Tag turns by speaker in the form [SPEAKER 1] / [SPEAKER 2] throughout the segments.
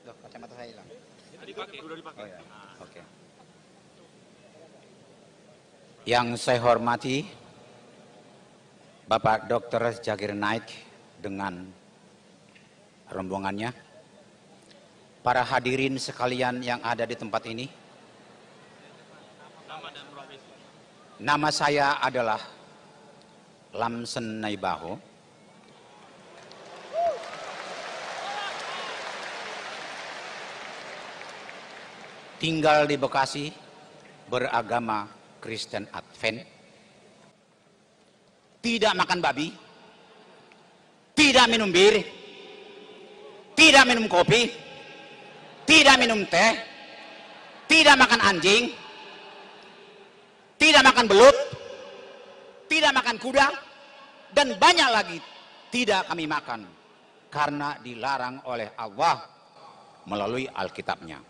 [SPEAKER 1] Loh, kacamata saya hilang.
[SPEAKER 2] Sudah dipakai.
[SPEAKER 1] Oh, ya. Oke. Yang saya hormati Bapak Dr. Zakir Naik dengan rombongannya, para hadirin sekalian yang ada di tempat ini. Nama saya adalah Lamsen Naibaho. Tinggal di Bekasi, beragama Kristen Advent. Tidak makan babi, tidak minum bir, tidak minum kopi, tidak minum teh, tidak makan anjing, tidak makan belut, tidak makan kuda, dan banyak lagi tidak kami makan karena dilarang oleh Allah melalui Alkitabnya.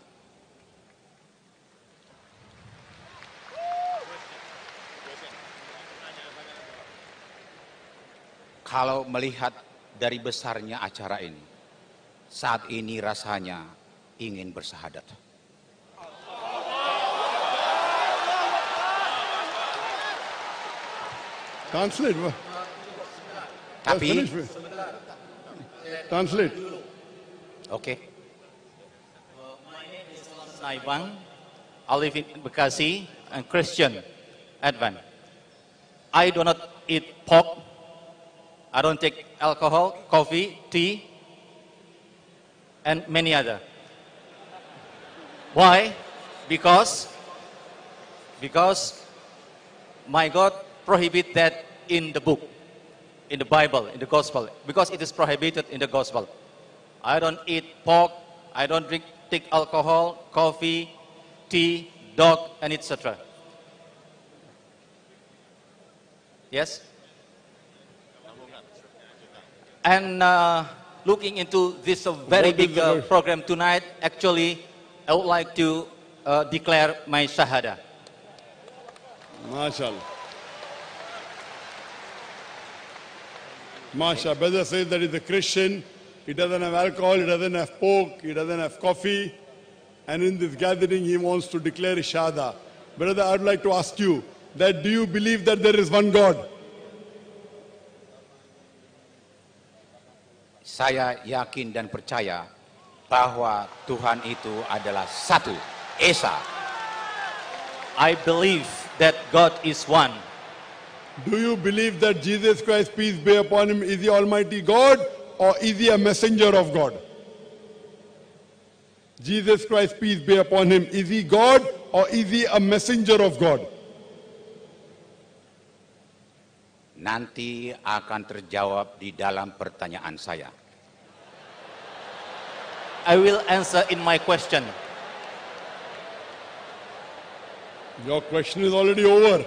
[SPEAKER 1] Kalau melihat dari besarnya acara ini, saat ini rasanya ingin bersahadat.
[SPEAKER 3] Translate.
[SPEAKER 1] Tapi,
[SPEAKER 3] Translate.
[SPEAKER 1] oke.
[SPEAKER 4] My name is Naibang. I live in Bekasi and Christian Advent. I do not eat pork. I don't take alcohol, coffee, tea, and many other. Why? Because my God prohibit that in the book, in the Bible, in the gospel, because it is prohibited in the gospel. I don't eat pork, I don't take alcohol, coffee, tea, dog, and etc. Yes? And looking into this very big program tonight, actually, I would like to declare my Shahada.
[SPEAKER 3] MashaAllah. MashaAllah. Brother says that he's a Christian. He doesn't have alcohol, he doesn't have pork, he doesn't have coffee. And in this gathering, he wants to declare Shahada. Brother, I would like to ask you that do you believe that there is one God?
[SPEAKER 1] Saya yakin dan percaya bahwa Tuhan itu adalah satu, Esa.
[SPEAKER 4] I believe that God is one.
[SPEAKER 3] Do you believe that Jesus Christ, peace be upon him, is the Almighty God or is he a messenger of God? Jesus Christ, peace be upon him, is he God or is he a messenger of God?
[SPEAKER 1] Nanti akan terjawab di dalam pertanyaan saya.
[SPEAKER 4] I will answer in my question.
[SPEAKER 3] Your question is already over.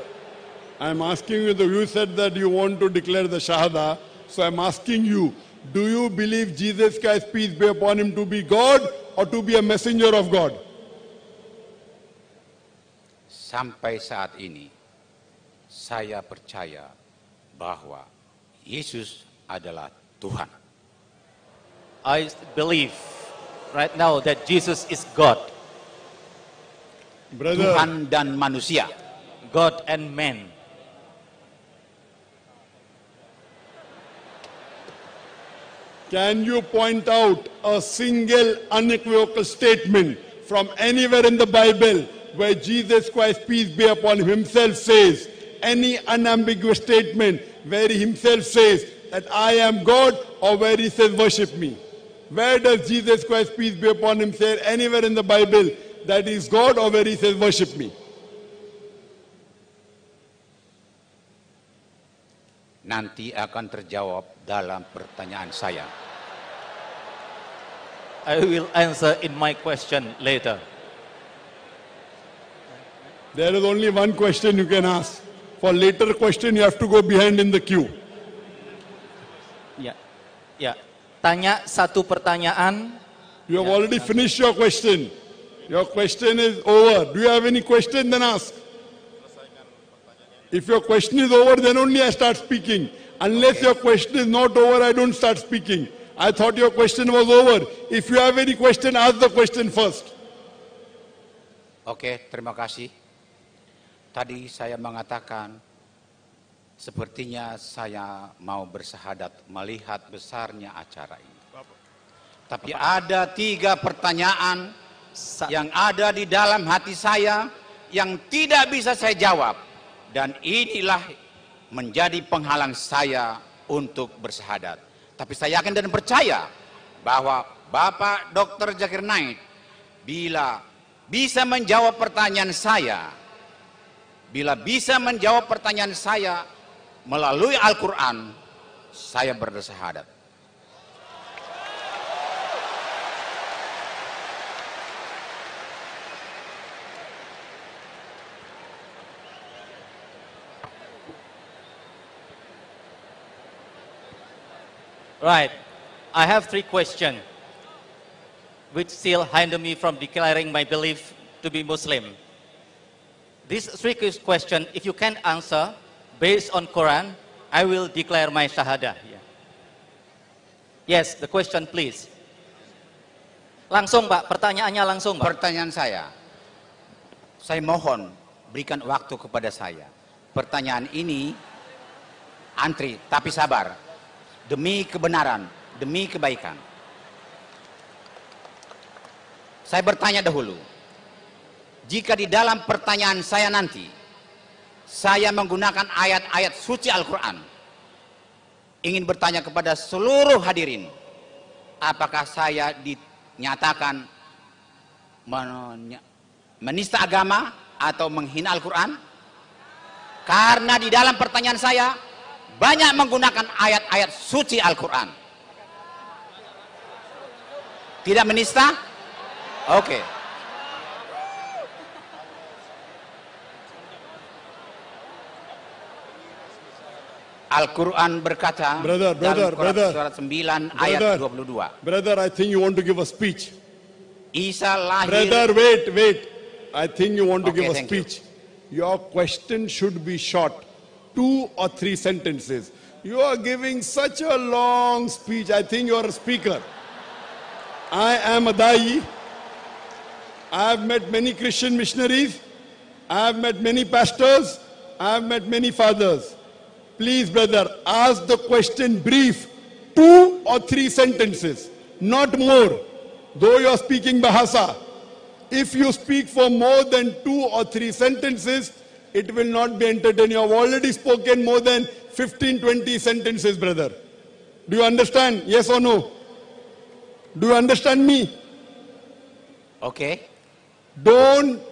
[SPEAKER 3] I'm asking you, you said that you want to declare the Shahada. So I'm asking you, do you believe Jesus Christ, peace be upon him, to be God or to be a messenger of God?
[SPEAKER 1] Sampai saat ini, saya percaya bahwa Yesus adalah Tuhan.
[SPEAKER 4] I believe right now that Jesus is God.
[SPEAKER 3] Brother,
[SPEAKER 1] Tuhan dan manusia.
[SPEAKER 4] God and man.
[SPEAKER 3] can you point out a single unequivocal statement from anywhere in the Bible where Jesus Christ, peace be upon him, himself says, any unambiguous statement where he himself says that I am God, or where he says worship me? Where does Jesus Christ, peace be upon him, say anywhere in the Bible that he is God, or where he says worship me?
[SPEAKER 1] Nanti akan terjawab dalam pertanyaan saya.
[SPEAKER 4] I will answer in my question later.
[SPEAKER 3] There is only one question you can ask. For later question, you have to go behind in the queue.
[SPEAKER 4] Ya, tanya satu pertanyaan.
[SPEAKER 3] You have already finished your question. Your question is over. Do you have any question? Then ask. If your question is over, then only I start speaking. Unless your question is not over, I don't start speaking. I thought your question was over. If you have any question, ask the question first.
[SPEAKER 1] Oke, terima kasih. Tadi saya mengatakan, sepertinya saya mau bersahadat melihat besarnya acara ini. Tapi ada 3 pertanyaan yang ada di dalam hati saya yang tidak bisa saya jawab. Dan inilah menjadi penghalang saya untuk bersahadat. Tapi saya yakin dan percaya bahwa Bapak Dr. Zakir Naik bila bisa menjawab pertanyaan saya, melalui Al-Quran, saya bersahadat.
[SPEAKER 4] Right. I have 3 questions which still hinder me from declaring my belief to be Muslim. These 3 questions, if you can answer based on Quran, I will declare my shahada. Yeah. Yes, the question please. Langsung Pak, pertanyaannya langsung Pak.
[SPEAKER 1] Pertanyaan saya mohon berikan waktu kepada saya. Pertanyaan ini antri, tapi sabar. Demi kebenaran, demi kebaikan. Saya bertanya dahulu. Jika di dalam pertanyaan saya nanti, saya menggunakan ayat-ayat suci Al-Quran, ingin bertanya kepada seluruh hadirin, apakah saya dinyatakan menista agama atau menghina Al-Quran? Karena di dalam pertanyaan saya banyak menggunakan ayat-ayat suci Al-Quran. Tidak menista? Oke. Al-Quran berkata dalam surat 9 ayat 22.
[SPEAKER 3] Brother, I think you want to give a speech.
[SPEAKER 1] Isa lahir.
[SPEAKER 3] Brother, wait. I think you want to give a speech. Your question should be short. 2 or 3 sentences. You are giving such a long speech. I think you are a speaker. I am a Dai. I have met many Christian missionaries. I have met many pastors. I have met many fathers. Please, brother, ask the question brief. 2 or 3 sentences, not more. Though you are speaking Bahasa, if you speak for more than 2 or 3 sentences, it will not be entertaining. You have already spoken more than 15-20 sentences, brother. Do you understand? Yes or no? Do you understand me?
[SPEAKER 1] Okay.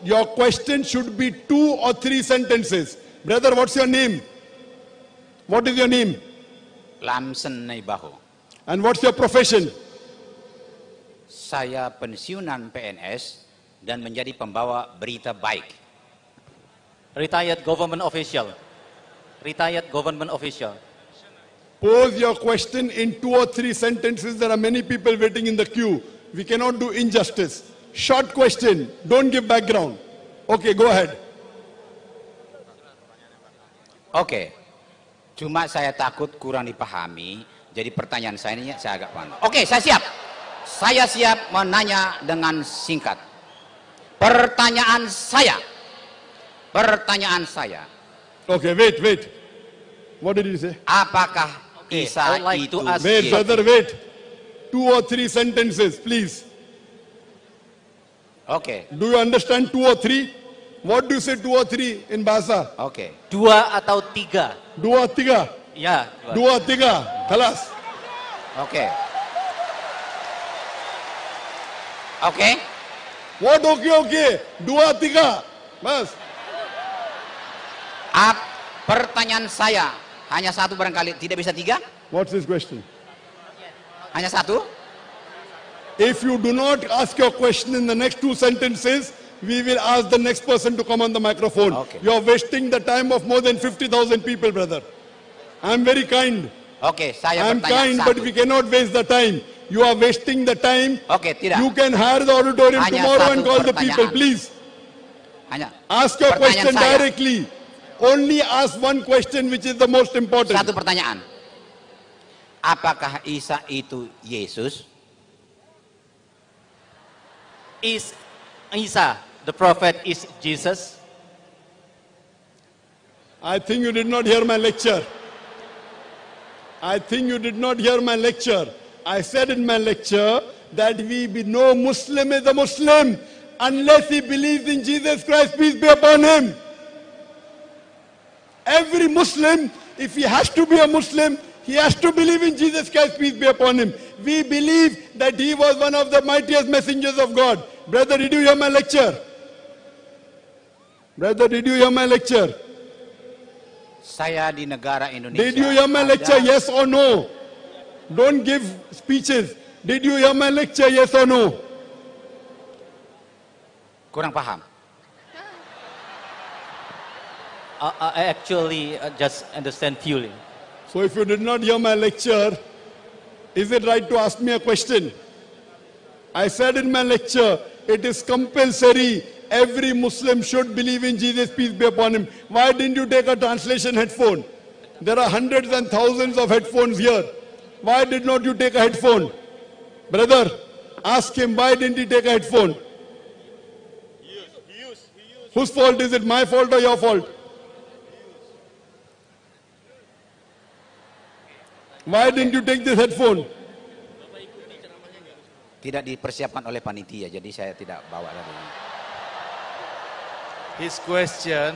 [SPEAKER 3] Your question should be 2 or 3 sentences. Brother, what's your name? What is your name?
[SPEAKER 1] Lamsen Naibaho.
[SPEAKER 3] And what's your profession?
[SPEAKER 1] Saya pensiunan PNS dan menjadi pembawa berita baik.
[SPEAKER 4] Retired government official. Retired government official.
[SPEAKER 3] Pose your question in 2 or 3 sentences. There are many people waiting in the queue. We cannot do injustice. Short question. Don't give background. Okay, go ahead.
[SPEAKER 1] Oke. Cuma saya takut kurang dipahami. Jadi pertanyaan saya ini saya agak paham. Oke, saya siap. Saya siap menanya dengan singkat. Pertanyaan saya.
[SPEAKER 3] Okay, wait. What did you say?
[SPEAKER 1] Apakah
[SPEAKER 4] I
[SPEAKER 1] Isa
[SPEAKER 4] would like
[SPEAKER 1] itu
[SPEAKER 4] to ask-
[SPEAKER 3] Wait, brother, wait. 2 or 3 sentences, please.
[SPEAKER 1] Oke.
[SPEAKER 3] Do you understand 2 or 3? What do you say 2 or 3 in Bahasa?
[SPEAKER 1] Oke.
[SPEAKER 4] 2 atau 3?
[SPEAKER 3] 2 3.
[SPEAKER 4] Ya.
[SPEAKER 3] 2 3. Khalas.
[SPEAKER 1] Oke. Oke.
[SPEAKER 3] What okay? 2 3. Bas.
[SPEAKER 1] Pertanyaan saya hanya satu barangkali, tidak bisa 3?
[SPEAKER 3] What's this question?
[SPEAKER 1] Hanya satu?
[SPEAKER 3] If you do not ask your question in the next 2 sentences, we will ask the next person to come on the microphone.
[SPEAKER 1] Okay.
[SPEAKER 3] You are wasting the time of more than 50,000 people, brother. I am very kind.
[SPEAKER 1] Oke, saya
[SPEAKER 3] I am
[SPEAKER 1] bertanya
[SPEAKER 3] kind,
[SPEAKER 1] satu.
[SPEAKER 3] but we cannot waste the time. You are wasting the time.
[SPEAKER 1] Oke, tidak.
[SPEAKER 3] You can hire the auditorium
[SPEAKER 1] Hanya
[SPEAKER 3] tomorrow
[SPEAKER 1] satu
[SPEAKER 3] and call the people,
[SPEAKER 1] pertanyaan.
[SPEAKER 3] please.
[SPEAKER 1] Hanya
[SPEAKER 3] Ask your
[SPEAKER 1] pertanyaan
[SPEAKER 3] question
[SPEAKER 1] saya.
[SPEAKER 3] directly. Only ask one question which is the most important.
[SPEAKER 1] Satu pertanyaan. apakah Isa itu Yesus?
[SPEAKER 4] Is Isa, the prophet, is Jesus?
[SPEAKER 3] I think you did not hear my lecture. I think you did not hear my lecture. I said in my lecture that no Muslim is a Muslim unless he believes in Jesus Christ, peace be upon him. Every Muslim, if he has to be a Muslim, he has to believe in Jesus Christ, peace be upon him. We believe that he was one of the mightiest messengers of God. Brother, did you hear my lecture? Brother, did you hear my lecture?
[SPEAKER 1] Saya di negara Indonesia.
[SPEAKER 3] Did you hear my lecture, yes or no? Don't give speeches. Did you hear my lecture, yes or no?
[SPEAKER 1] Kurang paham.
[SPEAKER 4] I actually just understand feeling.
[SPEAKER 3] So if you did not hear my lecture, is it right to ask me a question? I said in my lecture, it is compulsory. Every Muslim should believe in Jesus, peace be upon him. Why didn't you take a translation headphone? There are hundreds and thousands of headphones here. Why did not you take a headphone? Brother, ask him, why didn't he take a headphone?
[SPEAKER 2] He used.
[SPEAKER 3] Whose fault is it, my fault or your fault? Why didn't you take this headphone?
[SPEAKER 1] Tidak dipersiapkan oleh panitia, jadi saya tidak bawa tadi.
[SPEAKER 2] His question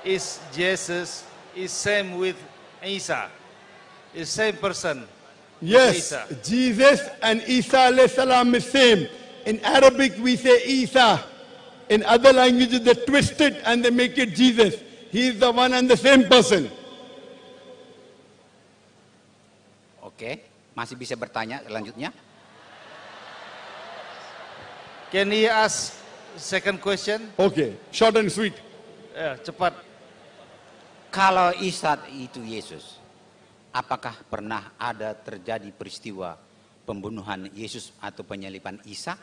[SPEAKER 2] is Jesus is same with Isa. Is same person.
[SPEAKER 3] Yes,
[SPEAKER 2] Isa.
[SPEAKER 3] Jesus and Isa alayhi salam is same. In Arabic we say Isa. In other languages they twist it and they make it Jesus. He is the one and the same person.
[SPEAKER 1] Oke, masih bisa bertanya selanjutnya?
[SPEAKER 2] Can he ask second question?
[SPEAKER 3] Okay, short and sweet.
[SPEAKER 2] Cepat.
[SPEAKER 1] Kalau Isa itu Yesus, apakah pernah ada terjadi peristiwa pembunuhan Yesus atau penyaliban Isa?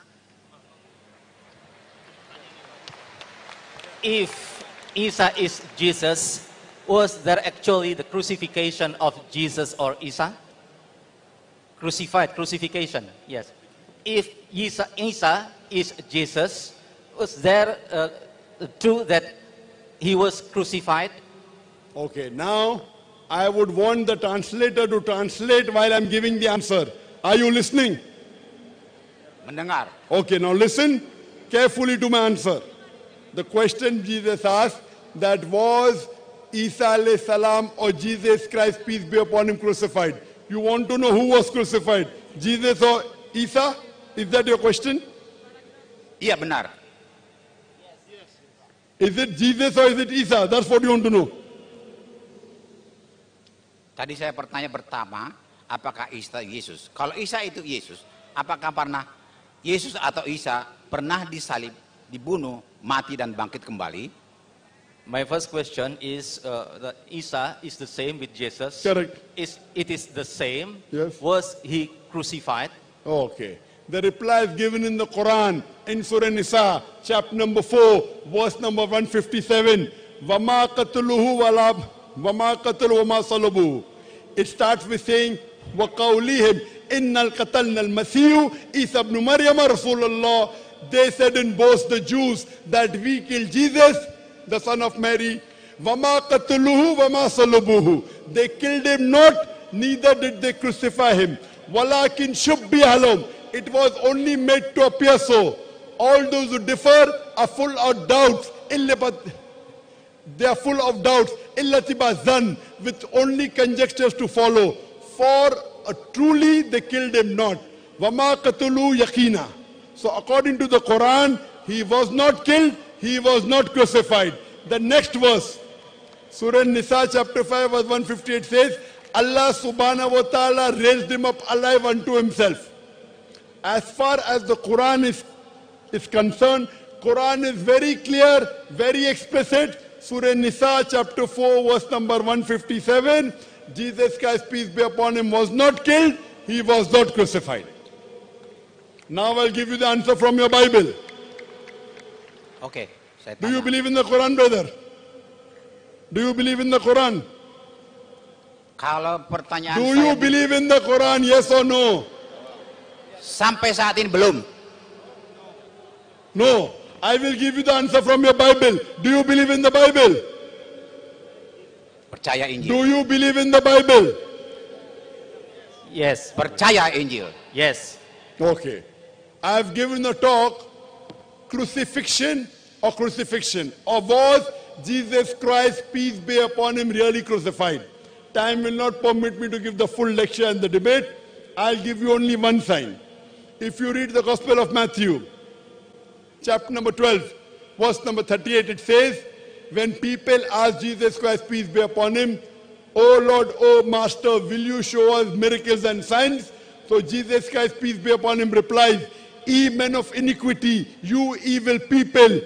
[SPEAKER 4] If Isa is Jesus, was there actually the crucifixion of Jesus or Isa? Crucifixion, yes. If Isa is Jesus, was there true that he was crucified?
[SPEAKER 3] Okay, now I would want the translator to translate while I'm giving the answer. Are you listening?
[SPEAKER 1] Mendengar.
[SPEAKER 3] Okay, now listen carefully to my answer. The question Jesus asked, that was Isa alayhi salam or Jesus Christ, peace be upon him, crucified. You want to know who was crucified? Jesus or Isa? Is that your question?
[SPEAKER 1] Iya benar.
[SPEAKER 3] Is it Jesus or is it Isa? That's what you want to know.
[SPEAKER 1] Tadi saya bertanya pertama, apakah Isa Yesus? Kalau Isa itu Yesus, apakah pernah Yesus atau Isa pernah disalib, dibunuh, mati dan bangkit kembali?
[SPEAKER 4] My first question is that Isa is the same with Jesus.
[SPEAKER 3] Correct.
[SPEAKER 4] It is the same.
[SPEAKER 3] Yes.
[SPEAKER 4] Was he crucified?
[SPEAKER 3] Okay. The reply is given in the Quran, in Surah Nisa, chapter number 4, verse number 157. وَمَا قَتُلُهُ وَمَا قَتُلُهُ وَمَا صَلَبُهُ. It starts with saying, وَقَوْلِهِمْ إِنَّ الْقَتَلْنَا الْمَسِيحُ إِيسَى ابْنُ مَرْيَمَ رَسُولَ اللَّهِ. They said in both the Jews that we killed Jesus, the son of Mary. وَمَا قَتُلُهُ وَمَا صَلَبُهُ. They killed him not, neither did they crucify him. وَلَكِنْ شُبِّهَ لَهُمْ. It was only made to appear so. All those who differ are full of doubts. They are full of doubts. Illatibazan, with only conjectures to follow. For truly they killed him not. Wama qatulu yaqina. So according to the Quran, he was not killed, he was not crucified. The next verse, Surah Nisa chapter 5 verse 158 says, Allah subhanahu wa ta'ala raised him up alive unto himself. As far as the Quran is concerned, Quran is very clear, very explicit. Surah Nisa chapter 4 verse number 157, Jesus Christ, peace be upon him, was not killed, he was not crucified. Now I'll give you the answer from your Bible.
[SPEAKER 1] Oke, saya
[SPEAKER 3] Do you
[SPEAKER 1] tanya.
[SPEAKER 3] believe in the Quran, brother? Do you believe in the Quran?
[SPEAKER 1] Kalau pertanyaan
[SPEAKER 3] Do
[SPEAKER 1] saya
[SPEAKER 3] you believe in the Quran? Yes or no?
[SPEAKER 1] sampai saat ini belum.
[SPEAKER 3] No. I will give you the answer from your Bible. Do you believe in the Bible?
[SPEAKER 1] Percaya Injil.
[SPEAKER 3] Do you believe in the Bible?
[SPEAKER 4] Yes.
[SPEAKER 1] Percaya Injil.
[SPEAKER 4] Yes.
[SPEAKER 3] Okay. I have given a talk, crucifixion or crucifixion. Or was Jesus Christ, peace be upon him, really crucified? Time will not permit me to give the full lecture and the debate. I'll give you only one sign. If you read the Gospel of Matthew, chapter number 12, verse number 38, it says, when people ask Jesus Christ, peace be upon him, "O Lord, O Master, will you show us miracles and signs?" So Jesus Christ, peace be upon him, replies, "Ye men of iniquity, you evil people,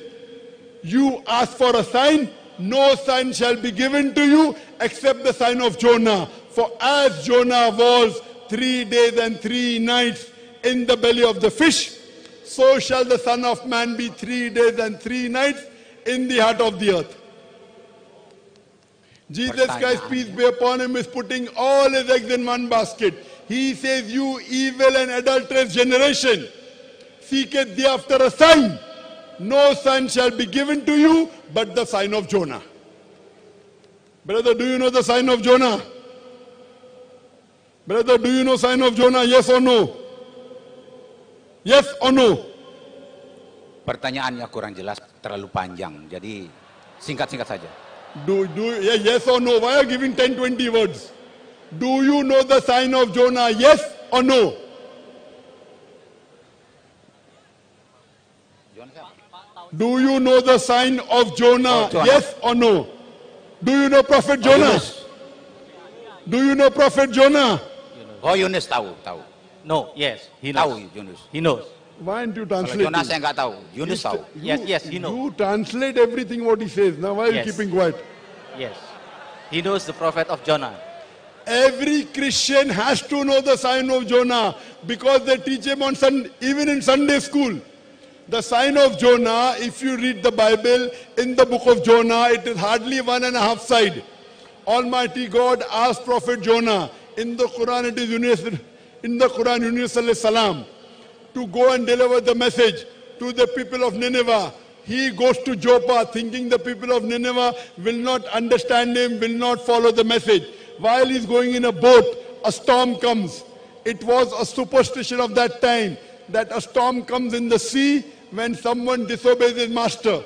[SPEAKER 3] you ask for a sign, no sign shall be given to you except the sign of Jonah. For as Jonah was 3 days and 3 nights in the belly of the fish, so shall the Son of Man be 3 days and 3 nights in the heart of the earth." Jesus Christ, peace be upon him, is putting all his eggs in one basket. He says, "You evil and adulterous generation, seeketh thee after a sign. No sign shall be given to you but the sign of Jonah." Brother, do you know the sign of Jonah? Brother, do you know sign of Jonah? Yes or no? Yes or no?
[SPEAKER 1] Pertanyaannya kurang jelas, terlalu panjang. Jadi singkat-singkat saja.
[SPEAKER 3] Yes or no? Why are you giving 10, 20 words? Do you know the sign of Jonah? Yes or no? Do you know the sign of Jonah?
[SPEAKER 1] Jonah.
[SPEAKER 3] Yes or no? Do you know Prophet Jonah? Do you know Prophet Jonah?
[SPEAKER 1] Oh, Yunus tahu.
[SPEAKER 4] No. Yes. He
[SPEAKER 1] Tahu
[SPEAKER 4] knows.
[SPEAKER 1] Yunus.
[SPEAKER 4] He knows.
[SPEAKER 3] Why aren't you
[SPEAKER 1] Kalau
[SPEAKER 3] translating?
[SPEAKER 1] Jonas saya nggak tahu. Yunus tahu.
[SPEAKER 4] Yes, he knows.
[SPEAKER 3] You translate everything what he says. Now why are you
[SPEAKER 4] Yes.
[SPEAKER 3] keeping quiet?
[SPEAKER 4] Yes. He knows the prophet of Jonah.
[SPEAKER 3] Every Christian has to know the sign of Jonah because they teach him on Sunday, even in Sunday school. The sign of Jonah, if you read the Bible, in the book of Jonah, it is hardly 1.5 side. Almighty God asked Prophet Jonah, in the Quran it is Yunus, in the Quran Yunus alayhi salam, to go and deliver the message to the people of Nineveh. He goes to Joppa thinking the people of Nineveh will not understand him, will not follow the message. While he's going in a boat, a storm comes. It was a superstition of that time that a storm comes in the sea when someone disobeys his master.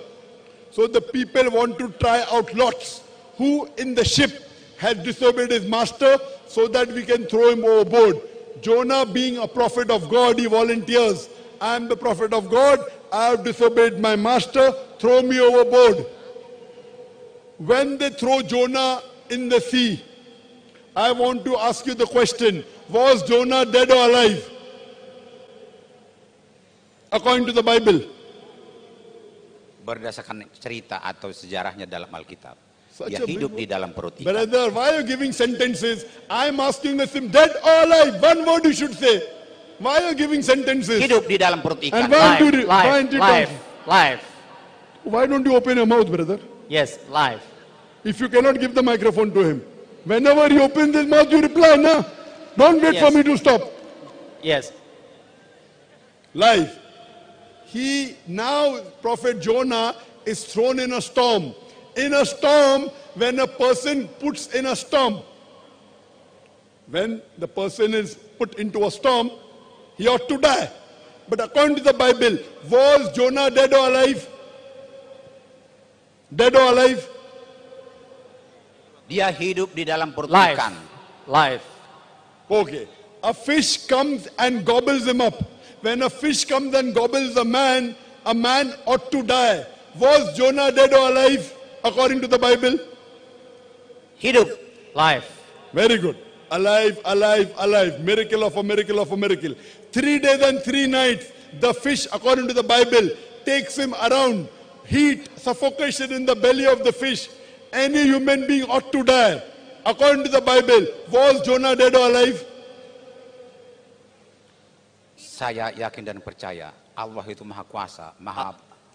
[SPEAKER 3] So the people want to try out lots who in the ship has disobeyed his master so that we can throw him overboard. Jonah, being a prophet of God, he volunteers. I am the prophet of God. I have disobeyed my master. Throw me overboard. When they throw Jonah in the sea, I want to ask you the question, was Jonah dead or alive? According to the Bible.
[SPEAKER 1] Berdasarkan cerita atau sejarahnya dalam Alkitab.
[SPEAKER 3] Such
[SPEAKER 1] Dia
[SPEAKER 3] a
[SPEAKER 1] hidup
[SPEAKER 3] big
[SPEAKER 1] di dalam perut ikan.
[SPEAKER 3] Brother, why are you giving sentences? I'm asking him, dead or alive? One word you should say. Why are you giving sentences?
[SPEAKER 1] Hidup di dalam perut
[SPEAKER 3] And
[SPEAKER 1] ikan.
[SPEAKER 3] why do you,
[SPEAKER 4] Life.
[SPEAKER 3] why don't you open your mouth, brother?
[SPEAKER 4] Yes, life.
[SPEAKER 3] If you cannot give the microphone to him. Whenever he opens his mouth, you reply, no? Don't wait for
[SPEAKER 4] Yes.
[SPEAKER 3] me to stop.
[SPEAKER 4] Yes.
[SPEAKER 3] Life. Now, Prophet Jonah is thrown in a storm. In a storm, when a person puts in a storm, when the person is put into a storm, he ought to die. But according to the Bible, was Jonah dead or alive? Dead or alive?
[SPEAKER 1] Dia hidup di dalam perut
[SPEAKER 4] Life.
[SPEAKER 1] ikan.
[SPEAKER 4] Life.
[SPEAKER 3] Okay. A fish comes and gobbles him up. When a fish comes and gobbles a man ought to die. Was Jonah dead or alive according to the Bible?
[SPEAKER 1] Hidup.
[SPEAKER 4] Life.
[SPEAKER 3] Very good. Alive, alive, alive. Miracle of a miracle of a miracle. 3 days and 3 nights, the fish, according to the Bible, takes him around. Heat, suffocation in the belly of the fish. Any human being ought to die. According to the Bible, was Jonah dead or alive?
[SPEAKER 1] Saya yakin dan percaya Allah itu maha kuasa, maha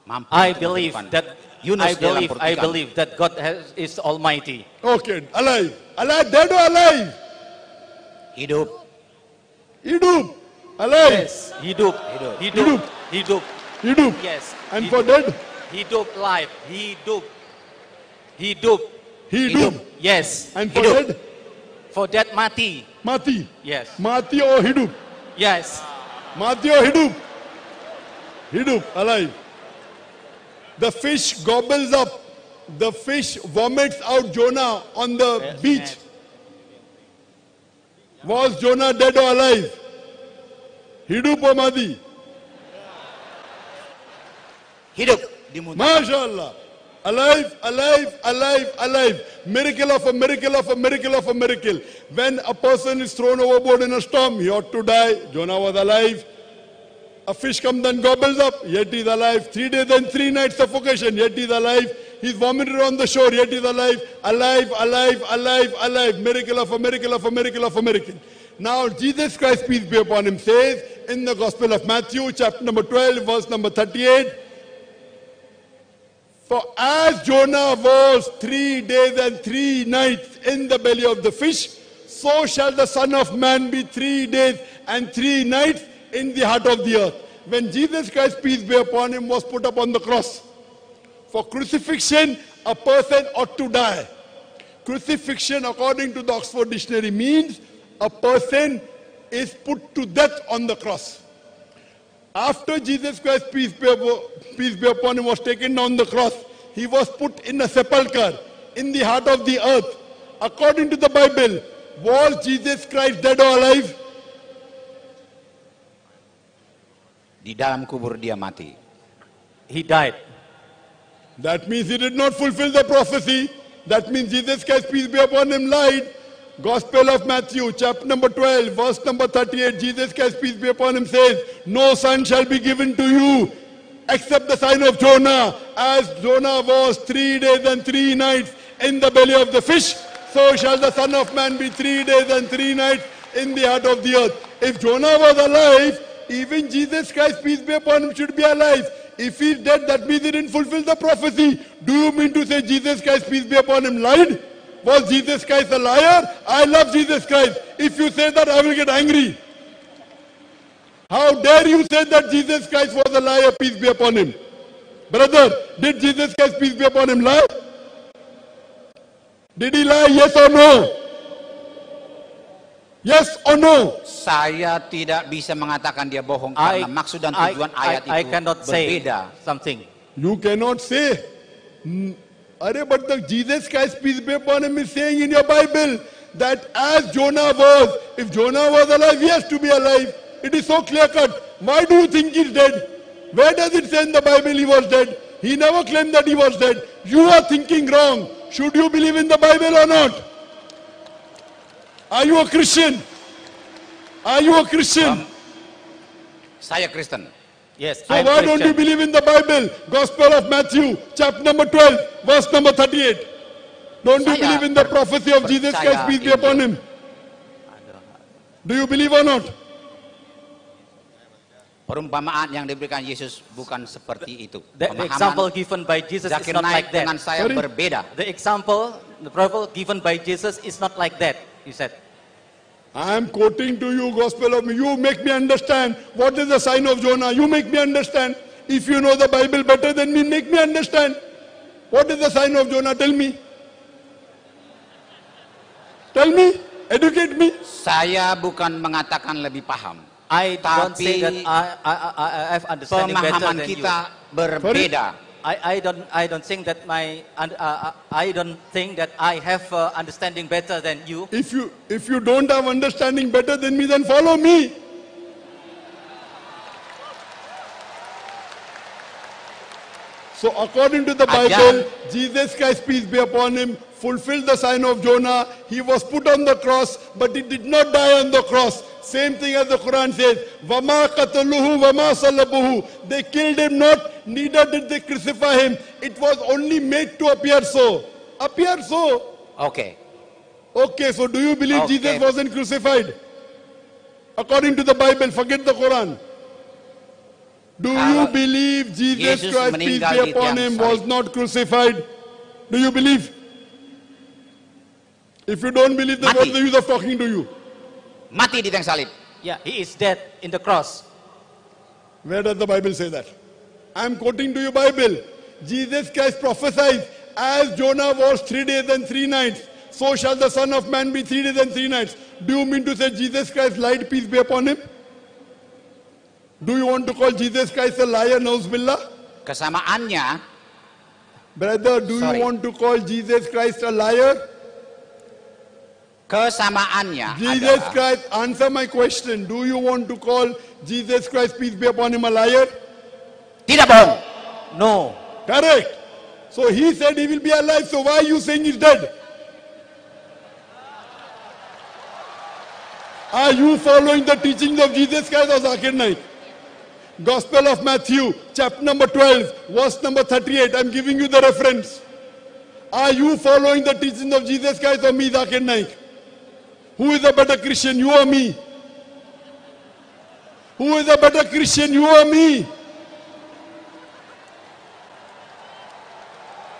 [SPEAKER 1] mampu
[SPEAKER 4] I
[SPEAKER 1] untuk
[SPEAKER 4] believe
[SPEAKER 1] menghidupkan
[SPEAKER 4] that
[SPEAKER 1] Yunus dalam perut
[SPEAKER 4] I
[SPEAKER 1] ikan.
[SPEAKER 4] believe that God is Almighty.
[SPEAKER 3] Okay, alive. Alive, dead or alive?
[SPEAKER 1] Hidup.
[SPEAKER 3] Hidup. Alive.
[SPEAKER 4] Yes, hidup,
[SPEAKER 1] Hidup.
[SPEAKER 4] hidup, hidup.
[SPEAKER 3] Hidup.
[SPEAKER 4] Yes.
[SPEAKER 3] And
[SPEAKER 4] hidup.
[SPEAKER 3] for dead?
[SPEAKER 4] Hidup life, hidup, hidup.
[SPEAKER 3] Hidup.
[SPEAKER 4] Yes.
[SPEAKER 3] And for
[SPEAKER 4] hidup.
[SPEAKER 3] dead?
[SPEAKER 4] For that mati.
[SPEAKER 3] Mati.
[SPEAKER 4] Yes.
[SPEAKER 3] Mati or hidup?
[SPEAKER 4] Yes.
[SPEAKER 3] Mati or hidup? Hidup, alive. The fish gobbles up. The fish vomits out Jonah on the beach. Was Jonah dead or alive? Hidup or mati?
[SPEAKER 1] Hidup. Dimuntahkan.
[SPEAKER 3] MashaAllah. Alive, alive, alive, alive. Miracle of a miracle of a miracle of a miracle. When a person is thrown overboard in a storm, he ought to die. Jonah was alive. A fish comes and gobbles up, yet he is alive. 3 days and 3 nights suffocation, yet he is alive. He is vomited on the shore, yet he is alive. Alive, alive, alive, alive. Miracle of a miracle of a miracle of a miracle. Now Jesus Christ, peace be upon him, says in the Gospel of Matthew, chapter number 12, verse number 38, for as Jonah was 3 days and 3 nights in the belly of the fish, so shall the Son of Man be 3 days and 3 nights in the heart of the earth. When Jesus Christ, peace be upon him, was put up on the cross, for crucifixion, a person ought to die. Crucifixion, according to the Oxford Dictionary, means a person is put to death on the cross. After Jesus Christ, peace be upon him, was taken down the cross, he was put in a sepulchre in the heart of the earth. According to the Bible, was Jesus Christ dead or alive?
[SPEAKER 1] Di dalam kubur dia mati.
[SPEAKER 4] He died.
[SPEAKER 3] That means he did not fulfill the prophecy. That means Jesus Christ, peace be upon him, lied. Gospel of Matthew, chapter number 12, verse number 38, Jesus Christ, peace be upon him, says, no son shall be given to you except the sign of Jonah. As Jonah was 3 days and 3 nights in the belly of the fish, so shall the Son of Man be 3 days and 3 nights in the heart of the earth. If Jonah was alive, even Jesus Christ, peace be upon him, should be alive. If he is dead, that means he didn't fulfill the prophecy. Do you mean to say Jesus Christ, peace be upon him, lied? Was Jesus Christ a liar? I love Jesus Christ. If you say that, I will get angry. How dare you say that Jesus Christ was a liar, peace be upon him? Brother, did Jesus Christ, peace be upon him, lie? Did he lie, yes or no? Yes or no?
[SPEAKER 1] Saya tidak bisa mengatakan dia bohong karena maksud dan tujuan ayat itu
[SPEAKER 4] I cannot
[SPEAKER 1] berbeda.
[SPEAKER 4] say something.
[SPEAKER 3] You cannot say. But the Jesus Christ, peace be upon him, is saying in your Bible that as Jonah was, if Jonah was alive, he has to be alive. It is so clear cut. Why do you think he's dead? Where does it say in the Bible he was dead? He never claimed that he was dead. You are thinking wrong. Should you believe in the Bible or not? Are you a Christian? Are you a Christian?
[SPEAKER 1] Saya Kristen.
[SPEAKER 4] Yes,
[SPEAKER 3] So why don't you believe in the Bible? Gospel of Matthew, chapter number 12, verse number 38. Don't you believe in the prophecy of Jesus Christ, peace be upon him? Do you believe or not?
[SPEAKER 1] Perumpamaan yang diberikan Yesus bukan seperti itu.
[SPEAKER 4] The example given by Jesus is not like
[SPEAKER 1] dengan
[SPEAKER 4] that.
[SPEAKER 1] saya berbeda.
[SPEAKER 4] The parable given by Jesus is not like that, he said.
[SPEAKER 3] I am quoting to you Gospel of me. You make me understand what is the sign of Jonah. You make me understand. If you know the Bible better than me, make me understand. What is the sign of Jonah? Tell me. Tell me. Educate me.
[SPEAKER 1] Saya bukan mengatakan lebih paham.
[SPEAKER 4] I don't say that I have understanding better
[SPEAKER 1] Pemahaman
[SPEAKER 4] than
[SPEAKER 1] kita
[SPEAKER 4] you.
[SPEAKER 1] berbeda.
[SPEAKER 4] I don't think that I don't think that I have understanding better than you.
[SPEAKER 3] If you don't have understanding better than me, then follow me. So according to the Bible, Jesus Christ, peace be upon him, fulfilled the sign of Jonah. He was put on the cross, but he did not die on the cross. Same thing as the Quran says, وَمَا قَتَلُوهُ وَمَا صَلَبُوهُ. They killed him not, neither did they crucify him. It was only made to appear so. Appear so.
[SPEAKER 1] Oke.
[SPEAKER 3] Okay, so do you believe
[SPEAKER 1] Okay.
[SPEAKER 3] Jesus wasn't crucified? According to the Bible, forget the Quran. Do you you believe Jesus
[SPEAKER 1] Yesus
[SPEAKER 3] Christ, peace
[SPEAKER 1] meninggal
[SPEAKER 3] be
[SPEAKER 1] di
[SPEAKER 3] upon
[SPEAKER 1] tiang
[SPEAKER 3] him,
[SPEAKER 1] salib.
[SPEAKER 3] was not crucified? Do you believe? If you don't believe, then
[SPEAKER 1] Mati.
[SPEAKER 3] what's the use of talking to you?
[SPEAKER 1] Mati di tiang salib.
[SPEAKER 4] Yeah, he is dead in the cross.
[SPEAKER 3] Where does the Bible say that? I'm quoting to you Bible. Jesus Christ prophesied, as Jonah was 3 days and 3 nights, so shall the Son of Man be 3 days and 3 nights. Do you mean to say Jesus Christ lied, peace be upon him? Do you want to call Jesus Christ a liar, Nauzubillah?
[SPEAKER 1] Kesamaannya,
[SPEAKER 3] Brother, do
[SPEAKER 1] Sorry.
[SPEAKER 3] you want to call Jesus Christ a liar?
[SPEAKER 1] kesamaannya
[SPEAKER 3] Jesus
[SPEAKER 1] adalah
[SPEAKER 3] Christ, answer my question. Do you want to call Jesus Christ, peace be upon him, a liar?
[SPEAKER 1] tidak bohong.
[SPEAKER 4] No.
[SPEAKER 3] Correct. So he said he will be alive, so why are you saying he's dead? Are you following the teachings of Jesus Christ or Zakir Naik? Gospel of Matthew, chapter number 12, verse number 38. I'm giving you the reference. Are you following the teachings of Jesus Christ or me, Zakir Naik? Who is a better Christian, you or me? Who is a better Christian, you or me?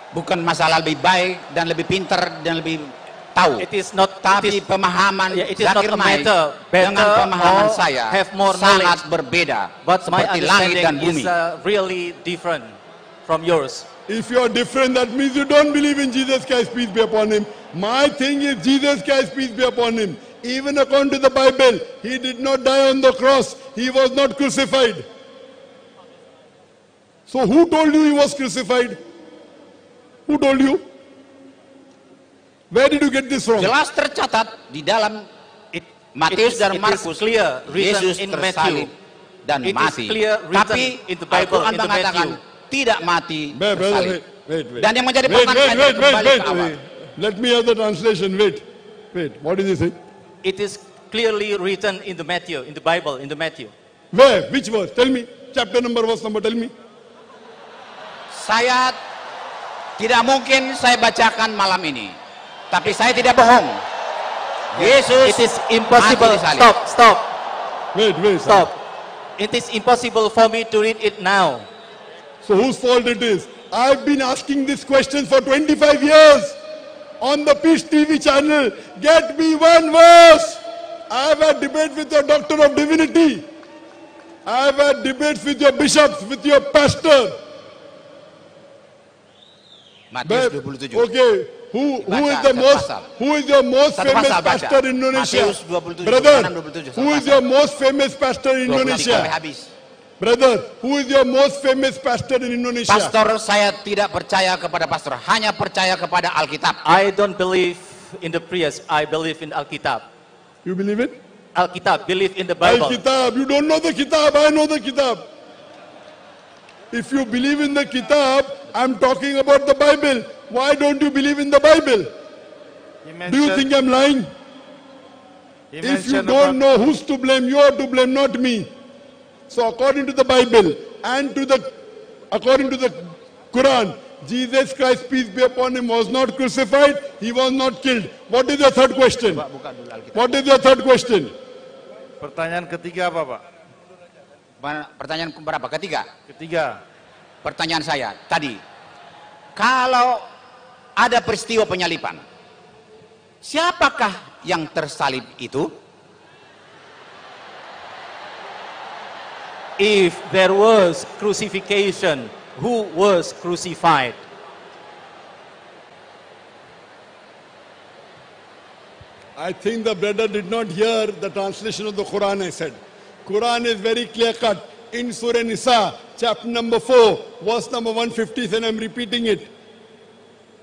[SPEAKER 1] Bukan masalah lebih baik dan lebih pintar dan lebih tahu.
[SPEAKER 4] It is not.
[SPEAKER 1] Tapi
[SPEAKER 4] it is,
[SPEAKER 1] pemahaman
[SPEAKER 4] yeah, it is not
[SPEAKER 1] Zakir
[SPEAKER 4] a
[SPEAKER 1] Naik
[SPEAKER 4] matter
[SPEAKER 1] dengan
[SPEAKER 4] better
[SPEAKER 1] pemahaman
[SPEAKER 4] or
[SPEAKER 1] saya
[SPEAKER 4] have more
[SPEAKER 1] sangat
[SPEAKER 4] knowledge.
[SPEAKER 1] berbeda.
[SPEAKER 4] But my
[SPEAKER 1] Seperti langit dan
[SPEAKER 4] understanding
[SPEAKER 1] bumi.
[SPEAKER 4] is really different from yours.
[SPEAKER 3] If you are different, that means you don't believe in Jesus Christ, peace be upon him. My thing is Jesus Christ, peace be upon him. Even according to the Bible, he did not die on the cross. He was not crucified. So who told you he was crucified? Who told you? Where did you get this from?
[SPEAKER 1] Jelas tercatat di dalam Matius dan
[SPEAKER 4] it is
[SPEAKER 1] Markus,
[SPEAKER 4] clear written
[SPEAKER 1] Yesus
[SPEAKER 4] in
[SPEAKER 1] tersalib
[SPEAKER 4] Matthew.
[SPEAKER 1] dan
[SPEAKER 4] It is
[SPEAKER 1] mati.
[SPEAKER 4] clear written
[SPEAKER 1] Tapi
[SPEAKER 4] in the Bible,
[SPEAKER 1] Al-Quran
[SPEAKER 4] in the
[SPEAKER 1] mengatakan
[SPEAKER 4] Matthew.
[SPEAKER 1] tidak mati
[SPEAKER 3] Brother,
[SPEAKER 1] tersalib.
[SPEAKER 3] wait.
[SPEAKER 1] Dan yang menjadi pertanyaan kembali ke awal.
[SPEAKER 3] Let me have the translation. Wait. What did he say?
[SPEAKER 4] It is clearly written in the Matthew, in the Bible, in the Matthew.
[SPEAKER 3] Where? Which verse? Tell me. Chapter number, verse number. Tell me.
[SPEAKER 1] Saya tidak mungkin saya bacakan malam ini. Tapi saya tidak bohong. Yesus
[SPEAKER 4] It is impossible.
[SPEAKER 1] mati disalib.
[SPEAKER 4] Stop.
[SPEAKER 3] Wait.
[SPEAKER 4] Stop. It is impossible for me to read it now.
[SPEAKER 3] So whose fault it is? I've been asking this question for 25 years on the Peace TV channel. Get me one verse. I've had debates with your doctor of divinity. I've had debates with your bishops, with your pastor.
[SPEAKER 1] Matius
[SPEAKER 3] But,
[SPEAKER 1] 27.
[SPEAKER 3] okay, who is
[SPEAKER 1] Baca,
[SPEAKER 3] the most,
[SPEAKER 1] pasal.
[SPEAKER 3] who is your most
[SPEAKER 1] Satu
[SPEAKER 3] famous
[SPEAKER 1] pasal, baca.
[SPEAKER 3] pastor in Indonesia?
[SPEAKER 1] Matius 27,
[SPEAKER 3] Brother,
[SPEAKER 1] 26,
[SPEAKER 3] who is
[SPEAKER 1] pasal.
[SPEAKER 3] your most famous pastor in
[SPEAKER 1] 23 sampai
[SPEAKER 3] Indonesia?
[SPEAKER 1] habis.
[SPEAKER 3] Brother, who is your most famous pastor in Indonesia?
[SPEAKER 1] Pastor, saya tidak percaya kepada pastor, hanya percaya kepada Alkitab.
[SPEAKER 4] I don't believe in the priest. I believe in Alkitab.
[SPEAKER 3] You believe it?
[SPEAKER 4] Alkitab, believe in the Bible.
[SPEAKER 3] Al-Kitab. You don't know the Kitab. I know the Kitab. If you believe in the Kitab, I'm talking about the Bible. Why don't you believe in the Bible? Do you think I'm lying? If you don't know who's to blame, you are to blame, not me. So according to the Bible and according to the Quran, Jesus Christ, peace be upon him, was not crucified. He was not killed. What is your third question?
[SPEAKER 1] Buka dulu Alkitab.
[SPEAKER 3] What is your third question?
[SPEAKER 2] Pertanyaan ketiga apa, Pak?
[SPEAKER 1] Pertanyaan berapa? Ketiga.
[SPEAKER 2] Ketiga.
[SPEAKER 1] Pertanyaan saya tadi, kalau ada peristiwa penyalipan, siapakah yang tersalib itu?
[SPEAKER 4] If there was crucifixion, who was crucified?
[SPEAKER 3] I think the brother did not hear the translation of the Quran I said. Quran is very clear cut. In Surah Nisa, chapter number 4, verse number 150, and I'm repeating it.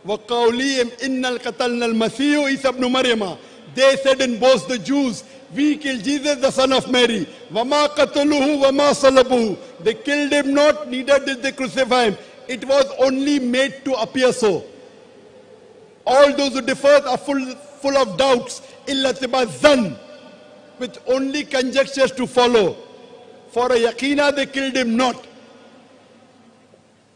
[SPEAKER 3] وَقَوْلِيهِمْ إِنَّ الْقَتَلْنَا الْمَسِيحُ عِيسَى ابْنُ مَرْيَمَ. They said in both the Jews, we killed Jesus the son of Mary. وَمَا قَتَلُوهُ وَمَا صَلَبُوهُ. They killed him not, neither did they crucify him. It was only made to appear so. All those who differ are full of doubts. إِلَّا تِبَا zan, with only conjectures to follow. For a yaqeenah they killed him not.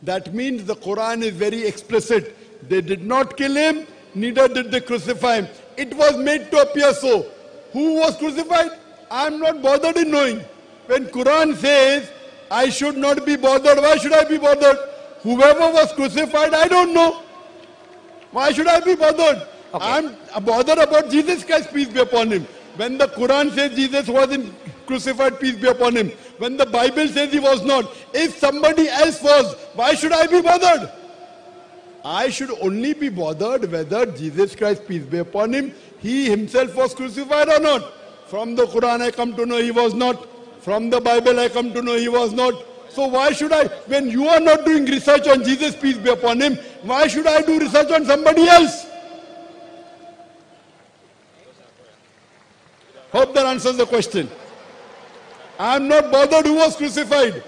[SPEAKER 3] That means the Quran is very explicit. They did not kill him, neither did they crucify him. It was made to appear so. Who was crucified? I am not bothered in knowing. When Quran says I should not be bothered. Why should I be bothered? Whoever was crucified, I don't know. Why should I be bothered?
[SPEAKER 4] Okay.
[SPEAKER 3] I'm bothered about Jesus Christ, peace be upon him. When the Quran says Jesus wasn't crucified, peace be upon him. When the Bible says he was not. If somebody else was, why should I be bothered? I should only be bothered whether Jesus Christ, peace be upon him, he himself was crucified or not. From the Quran I come to know he was not. From the Bible I come to know he was not. So why should I, when you are not doing research on Jesus, peace be upon him, why should I do research on somebody else? Hope that answers the question. I am not bothered who was crucified.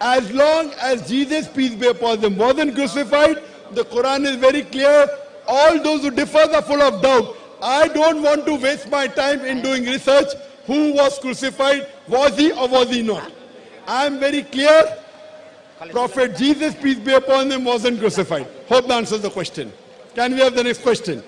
[SPEAKER 3] As long as Jesus, peace be upon him, wasn't crucified, the Quran is very clear. All those who differ are full of doubt. I don't want to waste my time in doing research. Who was crucified? Was he or was he not? I am very clear. Prophet Jesus, peace be upon him, wasn't crucified. Hope that answers the question. Can we have the next question?